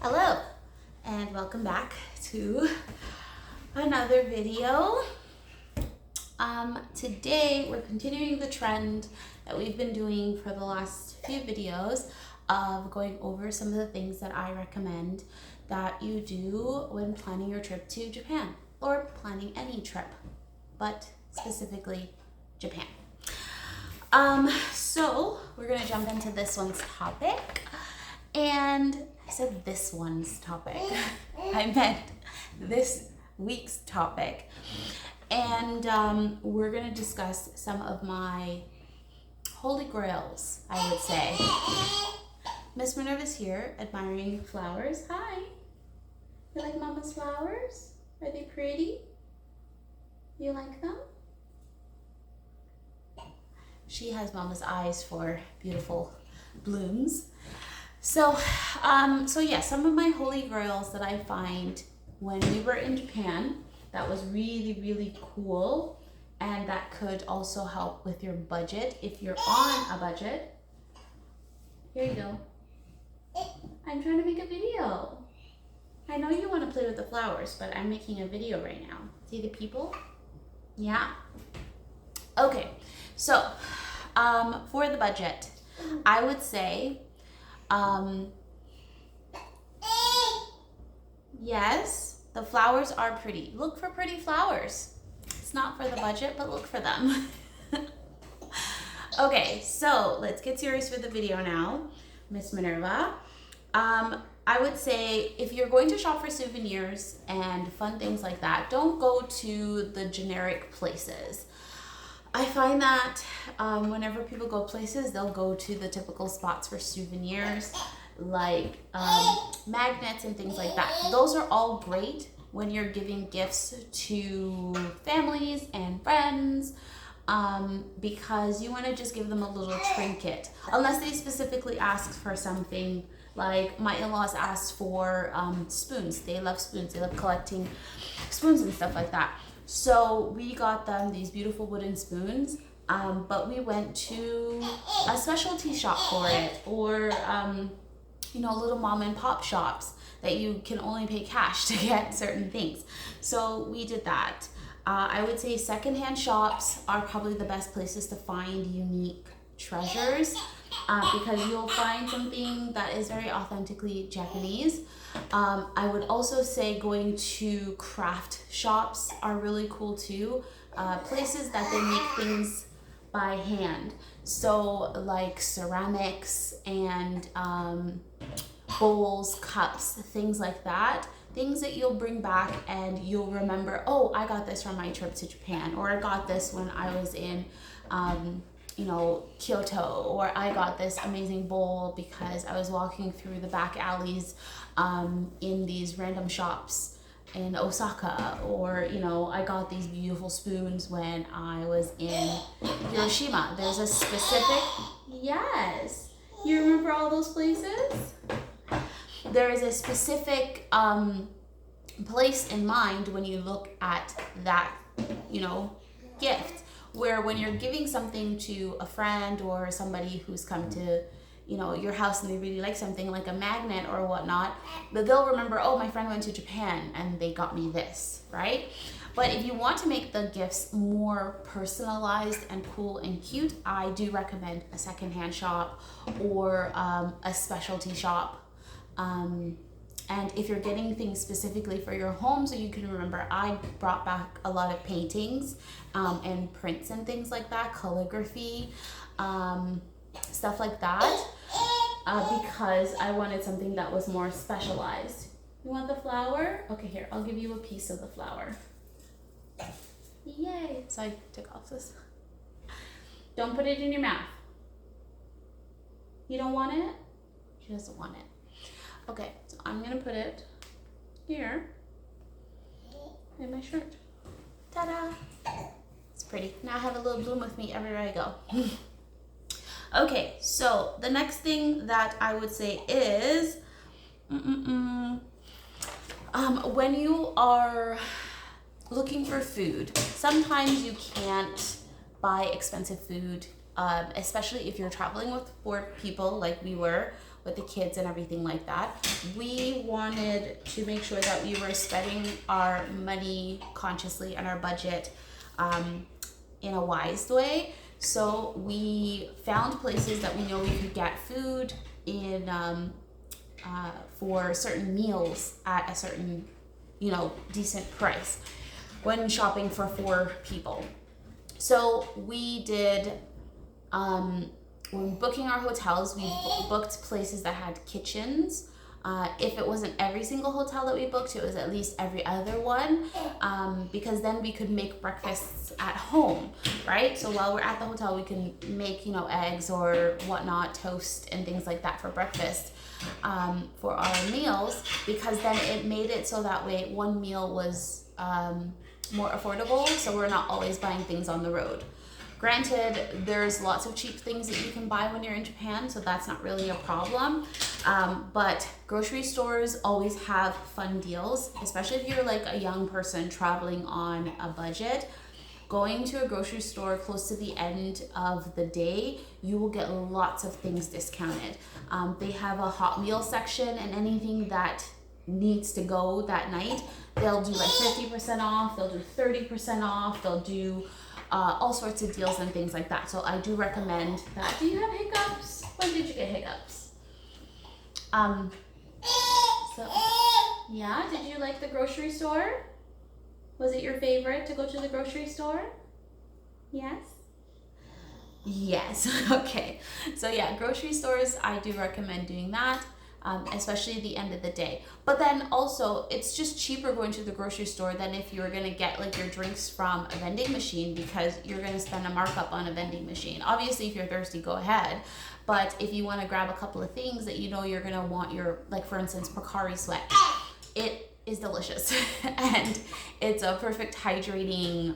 Hello and welcome back to another video. Today we're continuing the trend that we've been doing for the last few videos of going over some of the things that I recommend that you do when planning your trip to Japan or planning any trip, but specifically Japan. So we're gonna jump into this one's topic. And I said this one's topic. I meant this week's topic. And we're going to discuss some of my holy grails, I would say. Miss Minerva's here admiring flowers. Hi. You like Mama's flowers? Are they pretty? You like them? She has Mama's eyes for beautiful blooms. So yeah, some of my holy grails that I find when we were in Japan that was really, really cool, and that could also help with your budget if you're on a budget. Here you go. I'm trying to make a video. I know you want to play with the flowers, but I'm making a video right now. See the people? Yeah. Okay, so for the budget, I would say yes, the flowers are pretty. Look for pretty flowers. It's not for the budget, but look for them. Okay, so let's get serious with the video now, Miss Minerva. I would say if you're going to shop for souvenirs and fun things like that, don't go to the generic places. I find that whenever people go places, they'll go to the typical spots for souvenirs, like magnets and things like that. Those are all great when you're giving gifts to families and friends, because you want to just give them a little trinket, unless they specifically ask for something. Like my in-laws asked for spoons. They love spoons. They love collecting spoons and stuff like that. So we got them these beautiful wooden spoons, but we went to a specialty shop for it, or little mom and pop shops that you can only pay cash to get certain things. So we did that. I would say secondhand shops are probably the best places to find unique treasures, because you'll find something that is very authentically Japanese. I would also say going to craft shops are really cool too. Places that they make things by hand. So like ceramics and bowls, cups, things like that. Things that you'll bring back and you'll remember, oh, I got this from my trip to Japan, or I got this when I was in Kyoto, or I got this amazing bowl because I was walking through the back alleys in these random shops in Osaka, or I got these beautiful spoons when I was in Hiroshima. There's a specific, yes, you remember all those places? There is a specific place in mind when you look at that, gift, where when you're giving something to a friend or somebody who's come to your house and they really like something like a magnet or whatnot, but they'll remember, oh, my friend went to Japan and they got me this, right? But if you want to make the gifts more personalized and cool and cute, I do recommend a secondhand shop or a specialty shop. And if you're getting things specifically for your home, so you can remember, I brought back a lot of paintings and prints and things like that, calligraphy, stuff like that, because I wanted something that was more specialized. You want the flower? Okay, here, I'll give you a piece of the flower. Yay! So I took off this. Don't put it in your mouth. You don't want it? She doesn't want it. Okay, so I'm gonna put it here in my shirt. Ta-da! It's pretty. Now I have a little bloom with me everywhere I go. Okay, so the next thing that I would say is when you are looking for food, sometimes you can't buy expensive food, especially if you're traveling with 4 people like we were. with the kids and everything like that. We wanted to make sure that we were spending our money consciously and our budget in a wise way. So we found places that we know we could get food in for certain meals at a certain, decent price when shopping for 4 people. So we did, when booking our hotels, we booked places that had kitchens. If it wasn't every single hotel that we booked, it was at least every other one, because then we could make breakfasts at home, right? So while we're at the hotel, we can make, eggs or whatnot, toast and things like that for breakfast, for our meals, because then it made it so that way one meal was more affordable, so we're not always buying things on the road. Granted, there's lots of cheap things that you can buy when you're in Japan, so that's not really a problem. But grocery stores always have fun deals, especially if you're like a young person traveling on a budget. Going to a grocery store close to the end of the day, you will get lots of things discounted. They have a hot meal section, and anything that needs to go that night, they'll do like 50% off, they'll do 30% off, they'll do all sorts of deals and things like that. So I do recommend that. Do you have hiccups? When did you get hiccups? Yeah, did you like the grocery store? Was it your favorite to go to the grocery store? Yes? Yes, okay. So yeah, grocery stores, I do recommend doing that. Especially at the end of the day. But then also, it's just cheaper going to the grocery store than if you were going to get like your drinks from a vending machine, because you're going to spend a markup on a vending machine. Obviously, if you're thirsty, go ahead. But if you want to grab a couple of things that you know you're going to want, your, like for instance, Pocari Sweat, it is delicious. And it's a perfect hydrating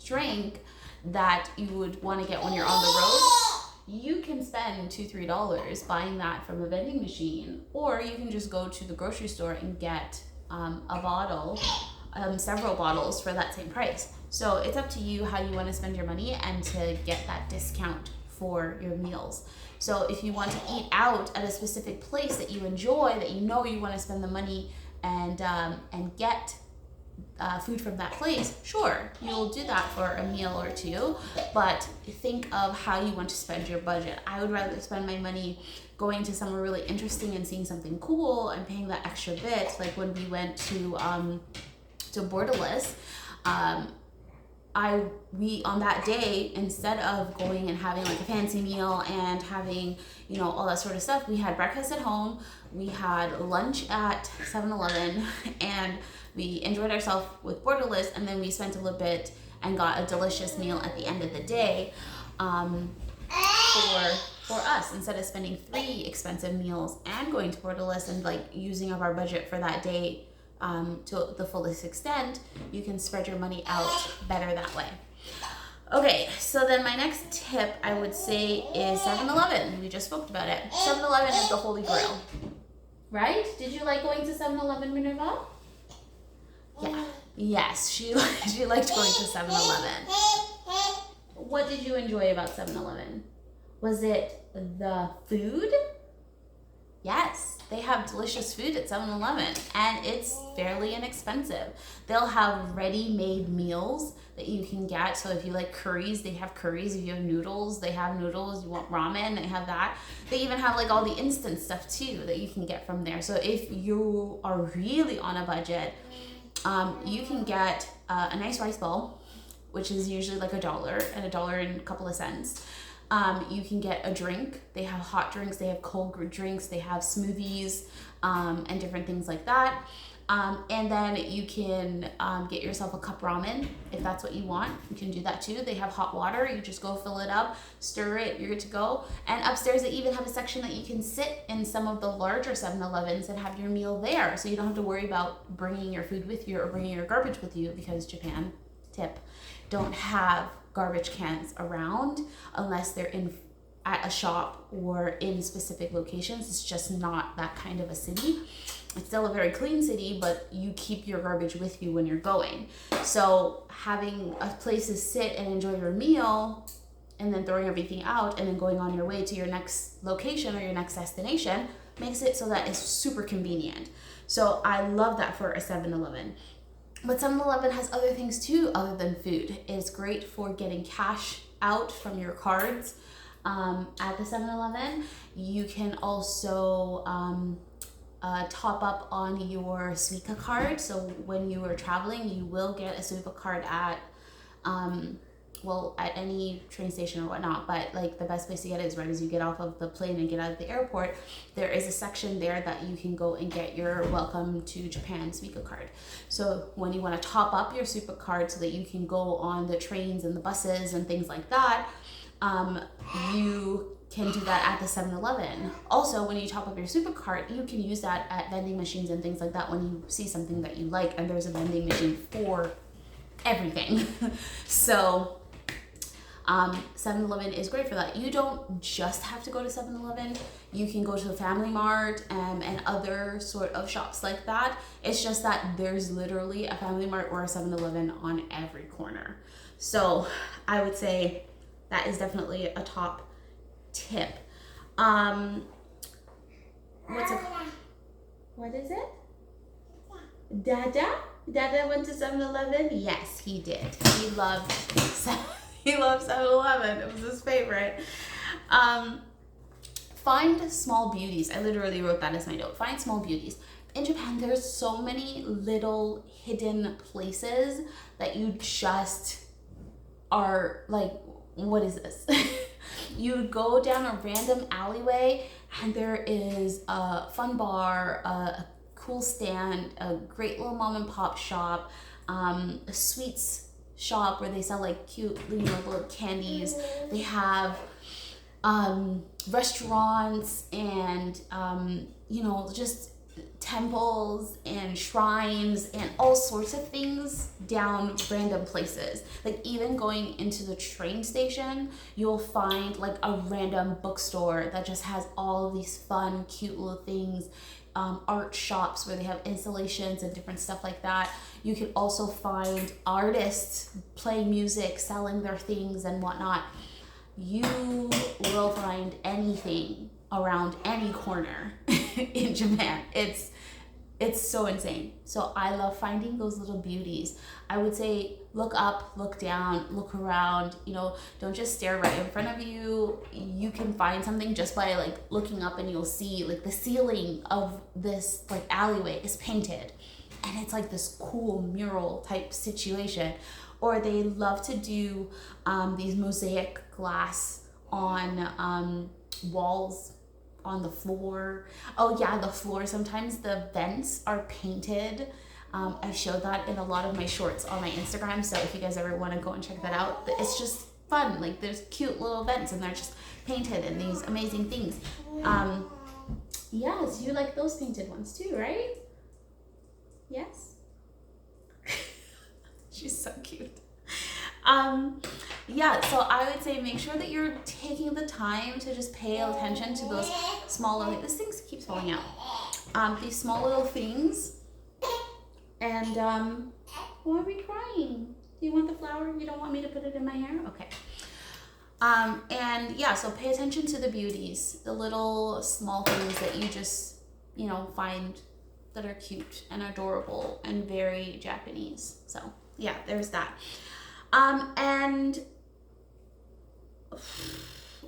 drink that you would want to get when you're on the road. You can spend $2-3 buying that from a vending machine, or you can just go to the grocery store and get a bottle, several bottles for that same price. So it's up to you how you want to spend your money and to get that discount for your meals. So if you want to eat out at a specific place that you enjoy, that you know you want to spend the money and get food from that place, sure, you'll do that for a meal or two, but think of how you want to spend your budget. I would rather spend my money going to somewhere really interesting and seeing something cool and paying that extra bit. Like when we went to Borderless, we on that day, instead of going and having like a fancy meal and having all that sort of stuff, we had breakfast at home, we had lunch at 7-Eleven, and we enjoyed ourselves with Borderless, and then we spent a little bit and got a delicious meal at the end of the day for us. Instead of spending 3 expensive meals and going to Borderless and like using up our budget for that day to the fullest extent, you can spread your money out better that way. Okay, so then my next tip I would say is 7-Eleven. We just spoke about it. 7-Eleven is the holy grail, right? Did you like going to 7-Eleven, Minerva? Yeah. Yes, she liked going to 7-Eleven. What did you enjoy about 7-Eleven? Was it the food? Yes, they have delicious food at 7-Eleven, and it's fairly inexpensive. They'll have ready-made meals that you can get. So if you like curries, they have curries. If you have noodles, they have noodles. You want ramen, they have that. They even have like all the instant stuff too that you can get from there. So if you are really on a budget, you can get a nice rice bowl, which is usually like $1 and $1 and a couple of cents. You can get a drink. They have hot drinks, they have cold drinks, they have smoothies, and different things like that. And then you can get yourself a cup ramen if that's what you want. You can do that too. They have hot water. You just go fill it up, stir it, you're good to go. And upstairs they even have a section that you can sit in some of the larger 7-Elevens and have your meal there. So you don't have to worry about bringing your food with you or bringing your garbage with you, because Japan, tip, don't have garbage cans around unless they're at a shop or in specific locations. It's just not that kind of a city. It's still a very clean city, but you keep your garbage with you when you're going. So having a place to sit and enjoy your meal and then throwing everything out and then going on your way to your next location or your next destination makes it so that it's super convenient. So I love that for a 7-Eleven. But 7-Eleven has other things too other than food. It's great for getting cash out from your cards at the 7-Eleven. You can also top up on your Suica card. So when you are traveling, you will get a Suica card at at any train station or whatnot, but like the best place to get it is right as you get off of the plane and get out of the airport. There is a section there that you can go and get your Welcome to Japan Suica card. So when you want to top up your Suica card so that you can go on the trains and the buses and things like that, you can do that at the 7-Eleven. Also, when you top up your Suica card, you can use that at vending machines and things like that when you see something that you like, and there's a vending machine for everything. So 7-Eleven is great for that. You don't just have to go to 7-Eleven. You can go to the Family Mart and other sort of shops like that. It's just that there's literally a Family Mart or a 7-Eleven on every corner. So I would say that is definitely a top tip. What's it called? What is it? Dada? Dada went to 7-Eleven? Yes, he did. He loved 7-Eleven. It was his favorite. Find small beauties. I literally wrote that as my note. Find small beauties. In Japan, there's so many little hidden places that you just are like, what is this? You go down a random alleyway and there is a fun bar, a cool stand, a great little mom and pop shop, a sweets shop where they sell like cute, little candies. They have restaurants and just temples and shrines and all sorts of things down random places. Like even going into the train station, you'll find like a random bookstore that just has all of these fun, cute little things. Art shops where they have installations and different stuff like that. You can also find artists playing music, selling their things and whatnot. You will find anything around any corner in Japan. It's so insane. So I love finding those little beauties. I would say look up, look down, look around, don't just stare right in front of you. You can find something just by like looking up, and you'll see like the ceiling of this like alleyway is painted and it's like this cool mural type situation. Or they love to do these mosaic glass on walls, on the floor. Oh yeah, the floor. Sometimes the vents are painted. I've showed that in a lot of my shorts on my Instagram. So if you guys ever want to go and check that out, it's just fun. Like there's cute little vents and they're just painted and these amazing things. Yes, you like those painted ones too, right? Yes. She's so cute. So I would say make sure that you're taking the time to just pay attention to those small little, this thing keeps falling out. These small little things. And why are we crying? Do you want the flower? You don't want me to put it in my hair? Okay. So pay attention to the beauties, the little small things that you just, find that are cute and adorable and very Japanese. So yeah, there's that. And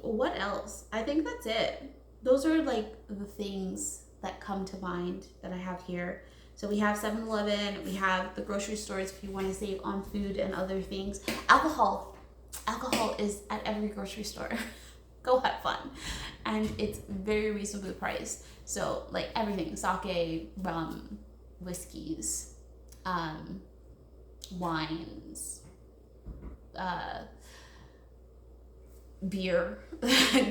what else? I think that's it. Those are like the things that come to mind that I have here. So we have 7-Eleven, we have the grocery stores if you want to save on food and other things. Alcohol is at every grocery store. Go have fun. And it's very reasonably priced. So like everything, sake, rum, whiskeys, wines, beer,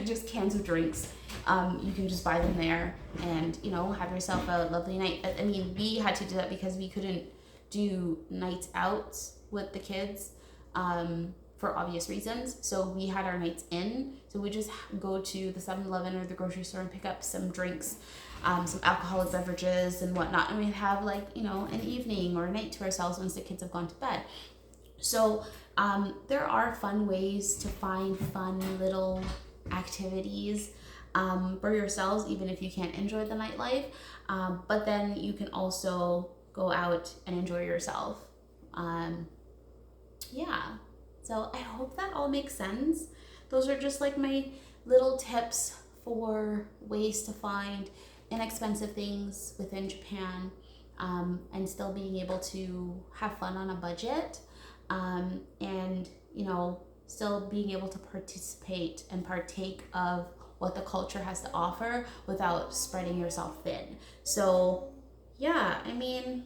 just cans of drinks. You can just buy them there and, have yourself a lovely night. I mean, we had to do that because we couldn't do nights out with the kids for obvious reasons. So we had our nights in. So we just go to the 7-Eleven or the grocery store and pick up some drinks, some alcoholic beverages and whatnot. And we'd have an evening or a night to ourselves once the kids have gone to bed. So there are fun ways to find fun little activities for yourselves, even if you can't enjoy the nightlife. But then you can also go out and enjoy yourself. Yeah. So I hope that all makes sense. Those are just like my little tips for ways to find inexpensive things within Japan, and still being able to have fun on a budget, and still being able to participate and partake of what the culture has to offer without spreading yourself thin. So yeah, I mean,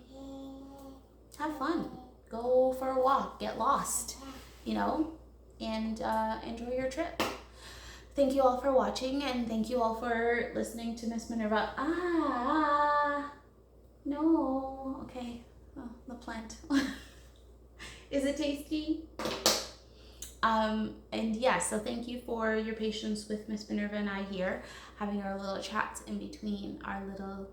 have fun, go for a walk, get lost, and enjoy your trip. Thank you all for watching, and thank you all for listening to Miss Minerva. No. Okay. Oh, the plant. Is it tasty? And yeah, so thank you for your patience with Miss Minerva and I here, having our little chats in between our little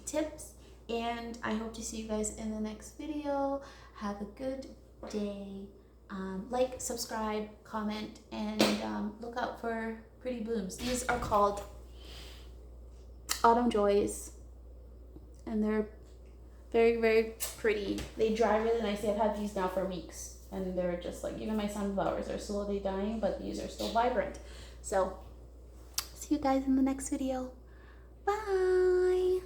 tips. And I hope to see you guys in the next video. Have a good day. Like, subscribe, comment, and look out for pretty blooms. These are called Autumn Joys, and they're very, very pretty. They dry really nicely. I've had these now for weeks, and they're just like, even my sunflowers are slowly dying, but these are still vibrant. So see you guys in the next video. Bye.